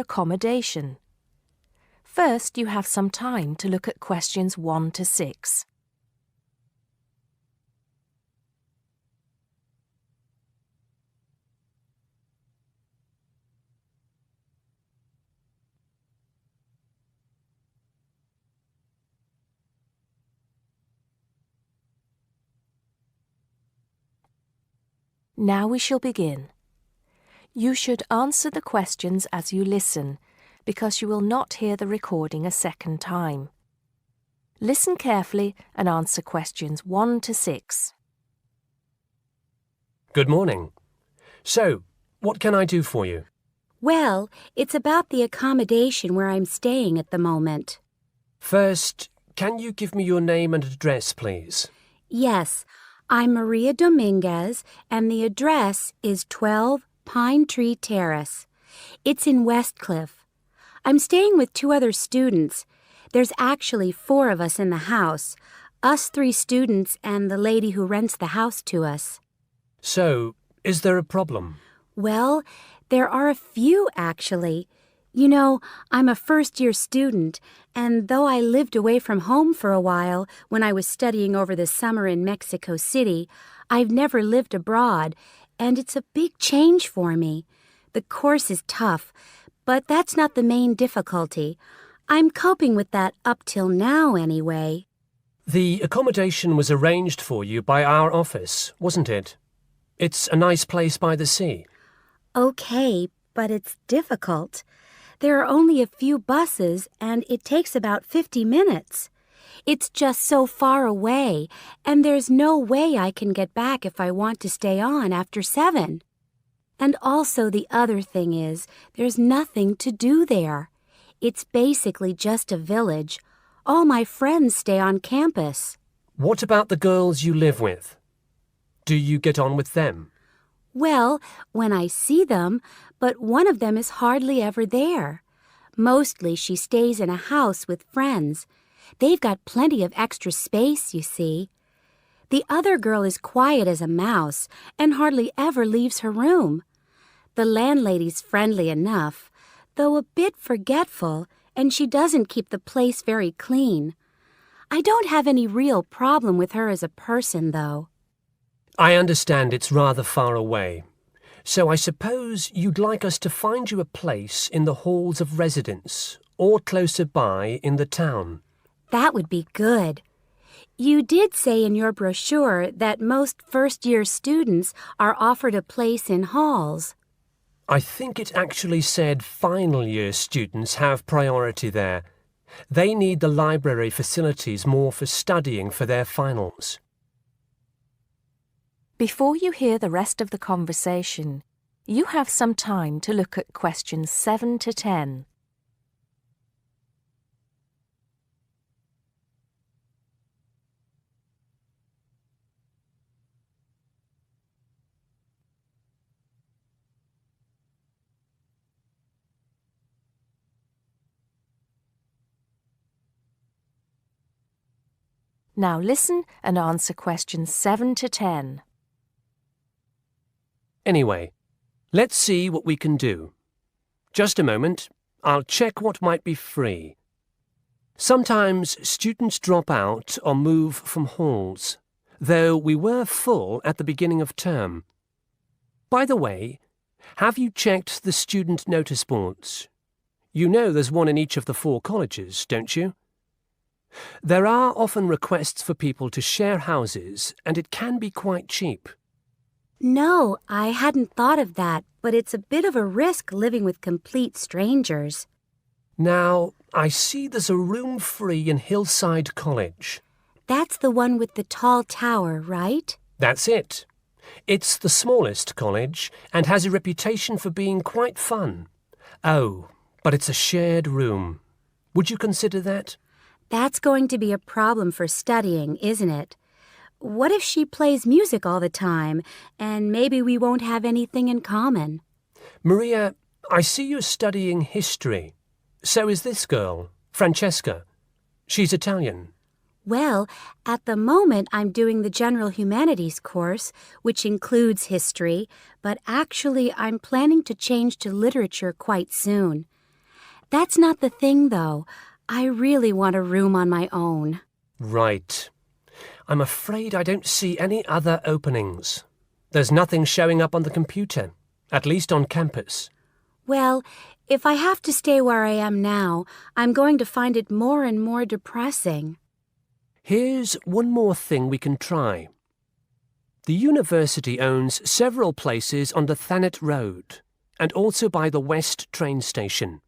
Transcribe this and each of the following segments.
accommodation. First, you have some time to look at questions 1 to 6. Now we shall begin. You should answer the questions as you listen, because you will not hear the recording a second time. Listen carefully and answer questions 1 to 6. Good morning. So, what can I do for you? Well, it's about the accommodation where I'm staying at the moment. First, can you give me your name and address, please? Yes, I'm Maria Dominguez, and the address is 12 Pine Tree Terrace. It's in Westcliff. I'm staying with 2 other students. There's actually 4 of us in the house, us 3 students and the lady who rents the house to us. So, is there a problem? Well, there are a few, actually. You know, I'm a first-year student, and though I lived away from home for a while when I was studying over the summer in Mexico City, I've never lived abroad, and it's a big change for me. The course is tough, but that's not the main difficulty. I'm coping with that up till now, anyway. The accommodation was arranged for you by our office, wasn't it? It's a nice place by the sea. Okay, but it's difficult. There are only a few buses, and it takes about 50 minutes. It's just so far away, and there's no way I can get back if I want to stay on after 7. And also the other thing is, there's nothing to do there. It's basically just a village. All my friends stay on campus. What about the girls you live with? Do you get on with them? Well, when I see them, but one of them is hardly ever there. Mostly she stays in a house with friends. They've got plenty of extra space, you see. The other girl is quiet as a mouse and hardly ever leaves her room. The landlady's friendly enough, though a bit forgetful, and she doesn't keep the place very clean. I don't have any real problem with her as a person, though. I understand it's rather far away. So I suppose you'd like us to find you a place in the halls of residence or closer by in the town. That would be good. You did say in your brochure that most first-year students are offered a place in halls. I think it actually said final year students have priority there. They need the library facilities more for studying for their finals. Before you hear the rest of the conversation, you have some time to look at questions 7 to 10. Now listen and answer questions 7 to 10. Anyway, let's see what we can do. Just a moment, I'll check what might be free. Sometimes students drop out or move from halls, though we were full at the beginning of term. By the way, have you checked the student notice boards? You know there's one in each of the 4 colleges, don't you? There are often requests for people to share houses, and it can be quite cheap. No, I hadn't thought of that, but it's a bit of a risk living with complete strangers. Now, I see there's a room free in Hillside College. That's the one with the tall tower, right? That's it. It's the smallest college and has a reputation for being quite fun. Oh, but it's a shared room. Would you consider that? That's going to be a problem for studying, isn't it? What if she plays music all the time, and maybe we won't have anything in common? Maria, I see you're studying history. So is this girl, Francesca. She's Italian. Well, at the moment I'm doing the General Humanities course, which includes history, but actually I'm planning to change to literature quite soon. That's not the thing, though. I really want a room on my own. Right. I'm afraid I don't see any other openings. There's nothing showing up on the computer, at least on campus. Well, if I have to stay where I am now, I'm going to find it more and more depressing. Here's one more thing we can try. The university owns several places on the Thanet Road and also by the West train station.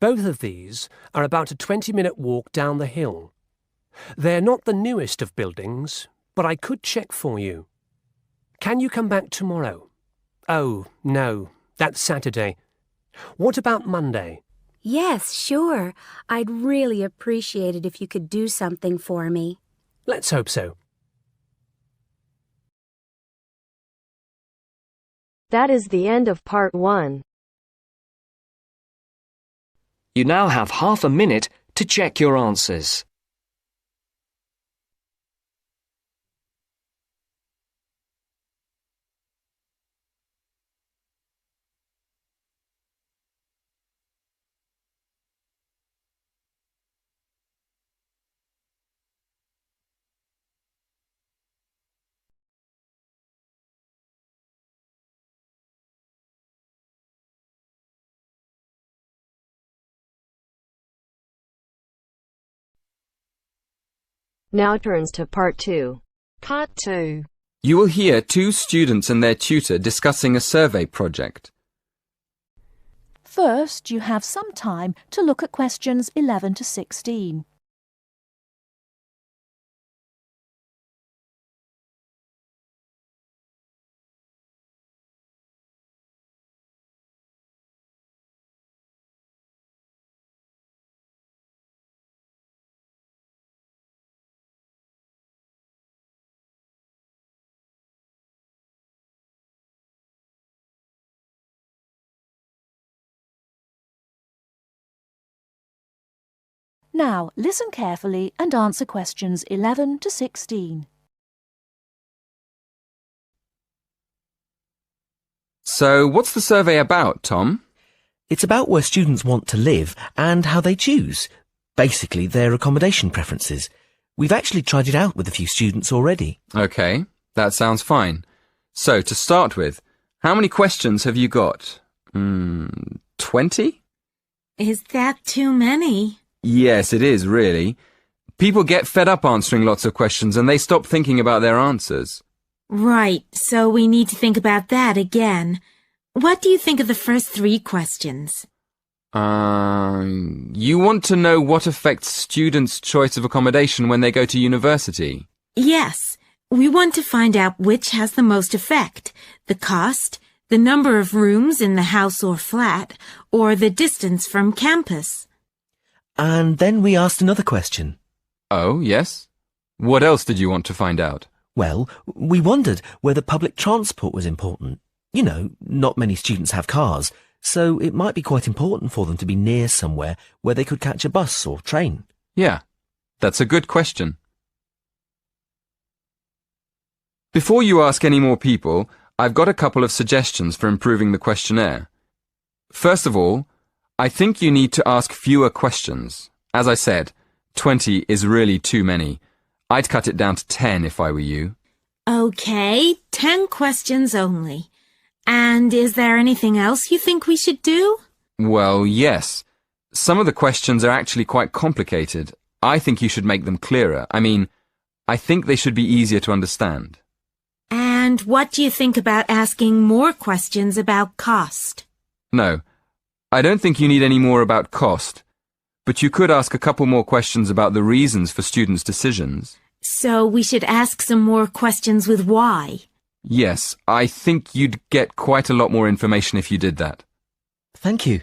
Both of these are about a 20-minute walk down the hill. They're not the newest of buildings, but I could check for you. Can you come back tomorrow? Oh, no, that's Saturday. What about Monday? Yes, sure. I'd really appreciate it if you could do something for me. Let's hope so. That is the end of part 1. You now have half a minute to check your answers. Now turns to part 2. Part 2. You will hear two students and their tutor discussing a survey project. First, you have some time to look at questions 11 to 16. Now, listen carefully and answer questions 11 to 16. So, what's the survey about, Tom? It's about where students want to live and how they choose. Basically, their accommodation preferences. We've actually tried it out with a few students already. Okay, that sounds fine. So, to start with, how many questions have you got? 20? Is that too many? Yes, it is, really. People get fed up answering lots of questions and they stop thinking about their answers. Right, so we need to think about that again. What do you think of the first 3 questions? You want to know what affects students' choice of accommodation when they go to university? Yes, we want to find out which has the most effect. The cost, the number of rooms in the house or flat, or the distance from campus. And then we asked another question. Oh, yes? What else did you want to find out? Well, we wondered whether public transport was important. You know, not many students have cars, so it might be quite important for them to be near somewhere where they could catch a bus or train. Yeah, that's a good question. Before you ask any more people, I've got a couple of suggestions for improving the questionnaire. First of all, I think you need to ask fewer questions. As I said, 20 is really too many. I'd cut it down to 10 if I were you. Okay, 10 questions only. And is there anything else you think we should do? Well, yes. Some of the questions are actually quite complicated. I think you should make them clearer. I think they should be easier to understand. And what do you think about asking more questions about cost? No, I don't think you need any more about cost, but you could ask a couple more questions about the reasons for students' decisions. So we should ask some more questions with why. Yes, I think you'd get quite a lot more information if you did that. Thank you.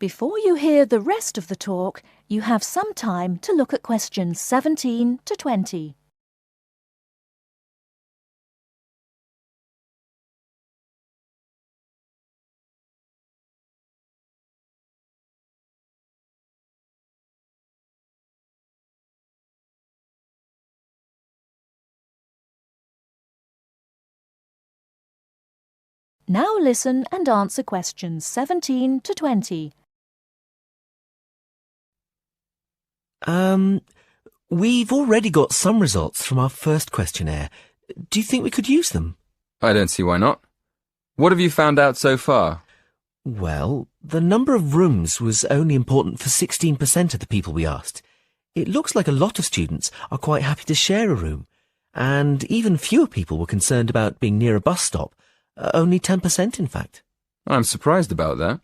Before you hear the rest of the talk, you have some time to look at questions 17 to 20. Now listen and answer questions 17 to 20. We've already got some results from our first questionnaire. Do you think we could use them? I don't see why not. What have you found out so far? Well, the number of rooms was only important for 16% of the people we asked. It looks like a lot of students are quite happy to share a room, and even fewer people were concerned about being near a bus stop. Only 10%, in fact. I'm surprised about that.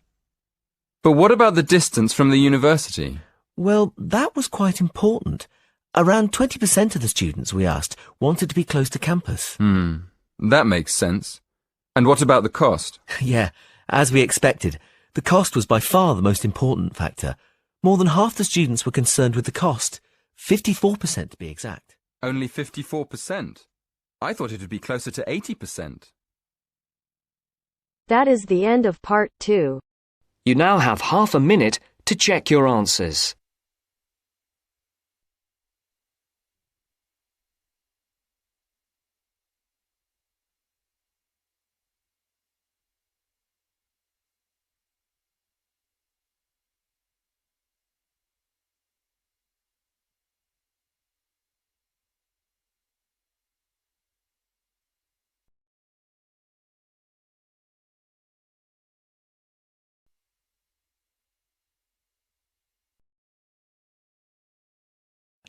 But what about the distance from the university? Well, that was quite important. Around 20% of the students we asked wanted to be close to campus. That makes sense. And what about the cost? Yeah, as we expected. The cost was by far the most important factor. More than half the students were concerned with the cost. 54% to be exact. Only 54%? I thought it would be closer to 80%. That is the end of part 2. You now have half a minute to check your answers.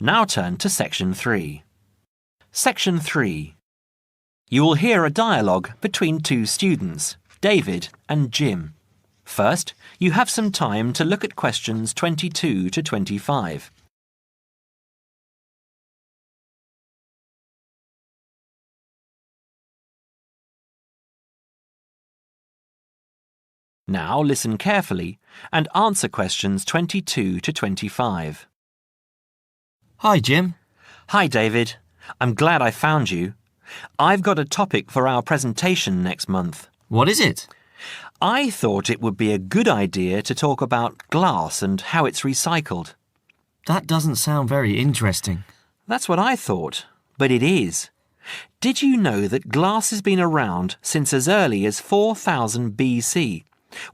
Now turn to Section 3. Section 3. You will hear a dialogue between two students, David and Jim. First, you have some time to look at questions 22 to 25. Now listen carefully and answer questions 22 to 25. Hi, Jim. Hi, David. I'm glad I found you. I've got a topic for our presentation next month. What is it? I thought it would be a good idea to talk about glass and how it's recycled. That doesn't sound very interesting. That's what I thought, but it is. Did you know that glass has been around since as early as 4000 BC,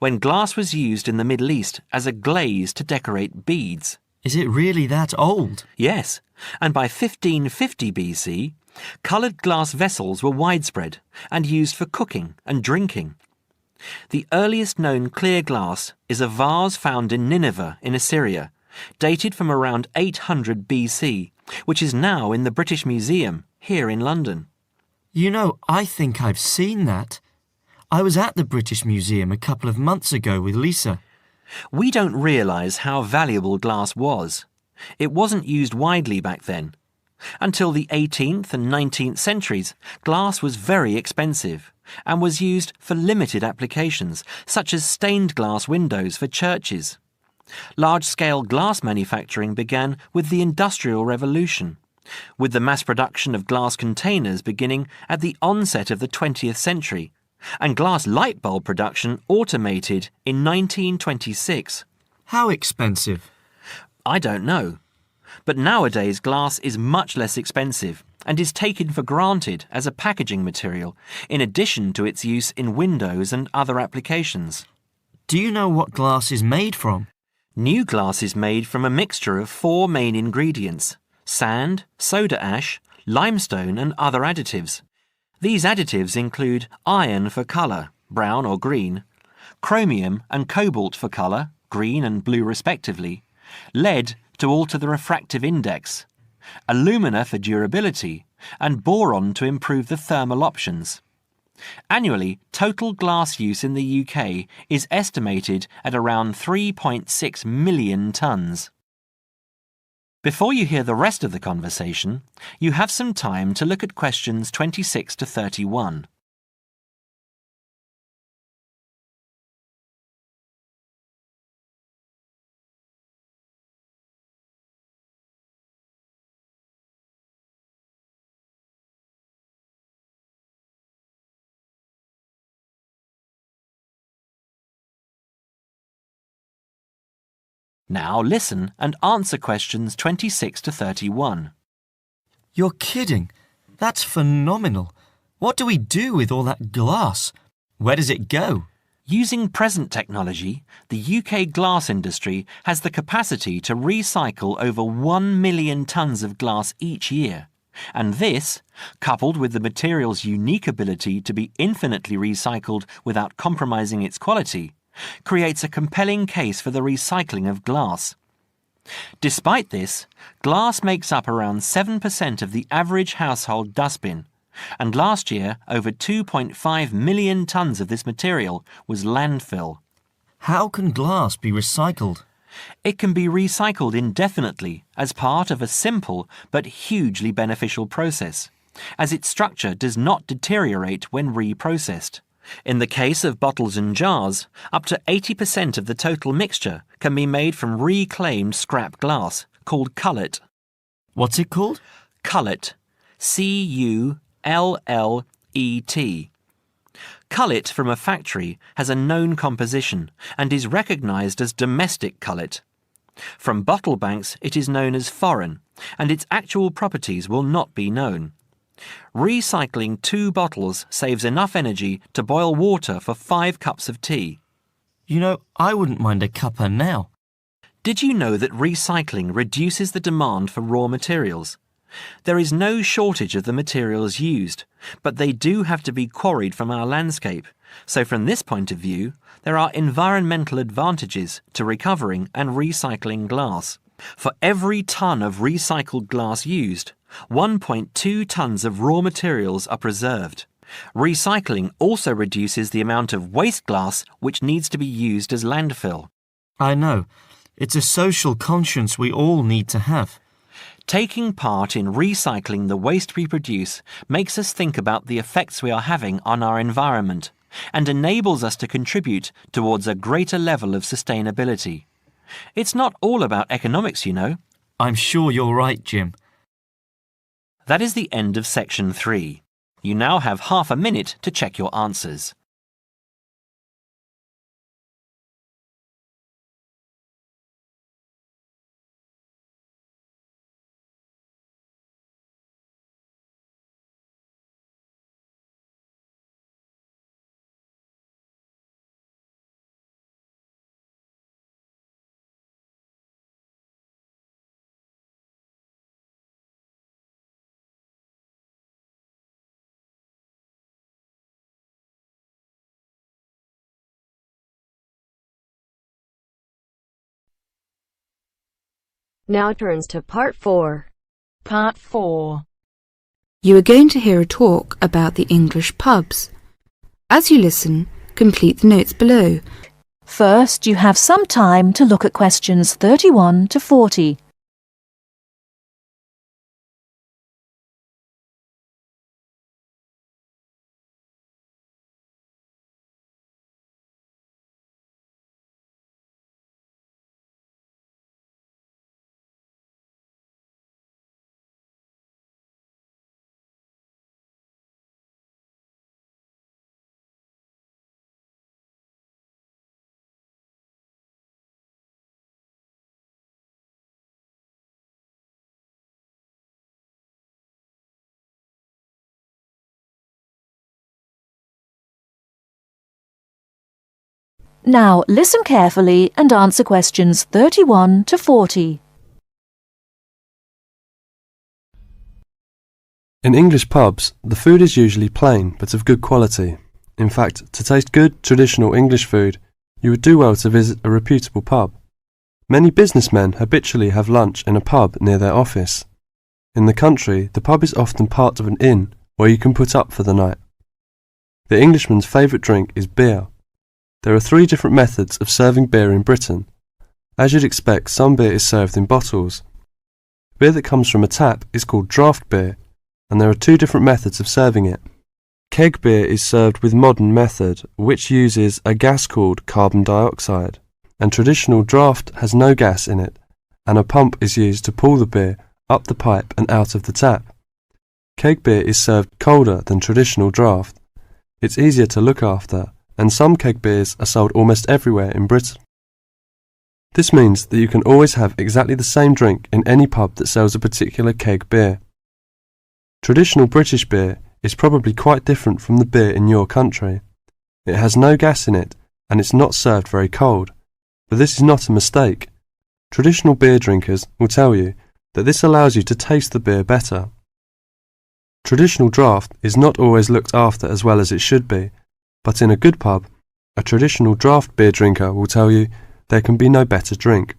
when glass was used in the Middle East as a glaze to decorate beads? Is it really that old? Yes, and by 1550 BC, coloured glass vessels were widespread and used for cooking and drinking. The earliest known clear glass is a vase found in Nineveh in Assyria, dated from around 800 BC, which is now in the British Museum here in London. You know, I think I've seen that. I was at the British Museum a couple of months ago with Lisa. We don't realise how valuable glass was. It wasn't used widely back then. Until the 18th and 19th centuries, glass was very expensive and was used for limited applications, such as stained glass windows for churches. Large-scale glass manufacturing began with the Industrial Revolution, with the mass production of glass containers beginning at the onset of the 20th century, and glass light bulb production automated in 1926. How expensive? I don't know. But nowadays glass is much less expensive and is taken for granted as a packaging material, in addition to its use in windows and other applications. Do you know what glass is made from? New glass is made from a mixture of 4 main ingredients: sand, soda ash, limestone and other additives. These additives include iron for colour, brown or green, chromium and cobalt for colour, green and blue respectively, lead to alter the refractive index, alumina for durability, and boron to improve the thermal options. Annually, total glass use in the UK is estimated at around 3.6 million tonnes. Before you hear the rest of the conversation, you have some time to look at questions 26 to 31. Now listen and answer questions 26 to 31. You're kidding. That's phenomenal. What do we do with all that glass? Where does it go? Using present technology, the UK glass industry has the capacity to recycle over 1 million tonnes of glass each year. And this, coupled with the material's unique ability to be infinitely recycled without compromising its quality, creates a compelling case for the recycling of glass. Despite this, glass makes up around 7% of the average household dustbin, and last year over 2.5 million tonnes of this material was landfill. How can glass be recycled? It can be recycled indefinitely as part of a simple but hugely beneficial process, as its structure does not deteriorate when reprocessed. In the case of bottles and jars, up to 80% of the total mixture can be made from reclaimed scrap glass, called cullet. What's it called? Cullet. C-U-L-L-E-T. Cullet from a factory has a known composition and is recognised as domestic cullet. From bottle banks it is known as foreign, and its actual properties will not be known. Recycling 2 bottles saves enough energy to boil water for 5 cups of tea. You know, I wouldn't mind a cuppa now. Did you know that recycling reduces the demand for raw materials? There is no shortage of the materials used, but they do have to be quarried from our landscape, so from this point of view, there are environmental advantages to recovering and recycling glass. For every tonne of recycled glass used, 1.2 tonnes of raw materials are preserved. Recycling also reduces the amount of waste glass which needs to be used as landfill. I know. It's a social conscience we all need to have. Taking part in recycling the waste we produce makes us think about the effects we are having on our environment and enables us to contribute towards a greater level of sustainability. It's not all about economics, you know. I'm sure you're right, Jim. That is the end of section 3. You now have half a minute to check your answers. Now turns to part 4. Part 4. You are going to hear a talk about the English pubs. As you listen, complete the notes below. First, you have some time to look at questions 31 to 40. Now listen carefully and answer questions 31 to 40. In English pubs, the food is usually plain but of good quality. In fact, to taste good, traditional English food, you would do well to visit a reputable pub. Many businessmen habitually have lunch in a pub near their office. In the country, the pub is often part of an inn where you can put up for the night. The Englishman's favourite drink is beer. There are 3 different methods of serving beer in Britain. As you'd expect, some beer is served in bottles. Beer that comes from a tap is called draft beer, and there are 2 different methods of serving it. Keg beer is served with modern method, which uses a gas called carbon dioxide, and traditional draft has no gas in it, and a pump is used to pull the beer up the pipe and out of the tap. Keg beer is served colder than traditional draft. It's easier to look after, and some keg beers are sold almost everywhere in Britain. This means that you can always have exactly the same drink in any pub that sells a particular keg beer. Traditional British beer is probably quite different from the beer in your country. It has no gas in it, and it's not served very cold. But this is not a mistake. Traditional beer drinkers will tell you that this allows you to taste the beer better. Traditional draft is not always looked after as well as it should be, but in a good pub, a traditional draft beer drinker will tell you there can be no better drink.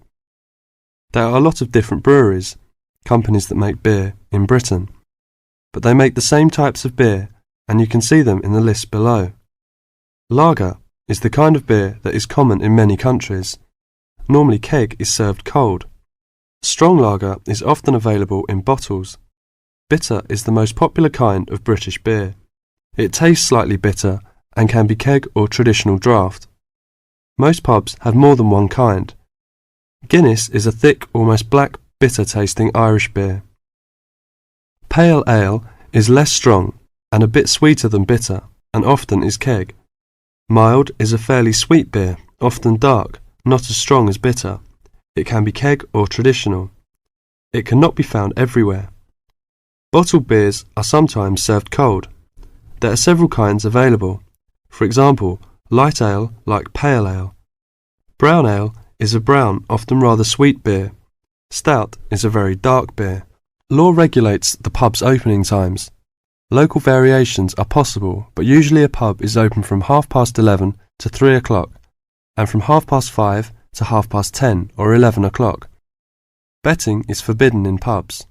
There are a lot of different breweries, companies that make beer, in Britain, but they make the same types of beer, and you can see them in the list below. Lager is the kind of beer that is common in many countries. Normally keg is served cold. Strong lager is often available in bottles. Bitter is the most popular kind of British beer. It tastes slightly bitter and can be keg or traditional draft. Most pubs have more than one kind. Guinness is a thick, almost black, bitter-tasting Irish beer. Pale ale is less strong and a bit sweeter than bitter, and often is keg. Mild is a fairly sweet beer, often dark, not as strong as bitter. It can be keg or traditional. It cannot be found everywhere. Bottled beers are sometimes served cold. There are several kinds available. For example, light ale like pale ale. Brown ale is a brown, often rather sweet beer. Stout is a very dark beer. Law regulates the pub's opening times. Local variations are possible, but usually a pub is open from 11:30 to 3 o'clock, and from 5:30 to 10:30 or 11 o'clock. Betting is forbidden in pubs.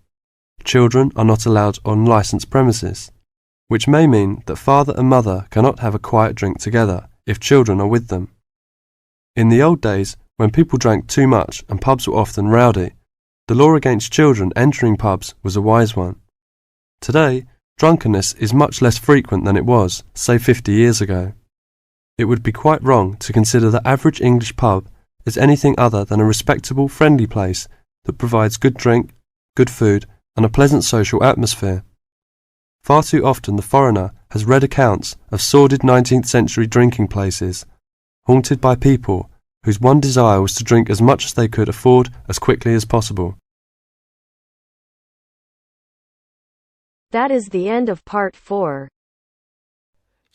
Children are not allowed on licensed premises, which may mean that father and mother cannot have a quiet drink together if children are with them. In the old days, when people drank too much and pubs were often rowdy, the law against children entering pubs was a wise one. Today, drunkenness is much less frequent than it was, say 50 years ago. It would be quite wrong to consider the average English pub as anything other than a respectable, friendly place that provides good drink, good food, and a pleasant social atmosphere. Far too often the foreigner has read accounts of sordid 19th century drinking places, haunted by people whose one desire was to drink as much as they could afford as quickly as possible. That is the end of part 4.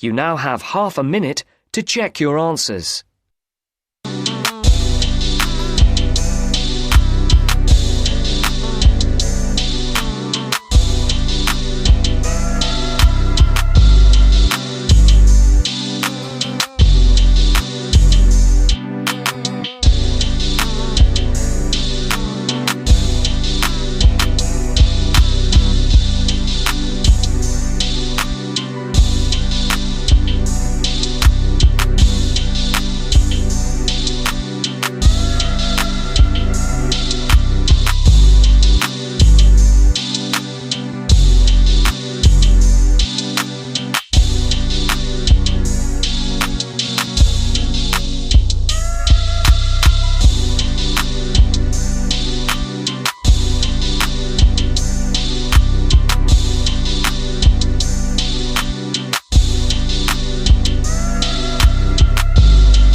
You now have half a minute to check your answers.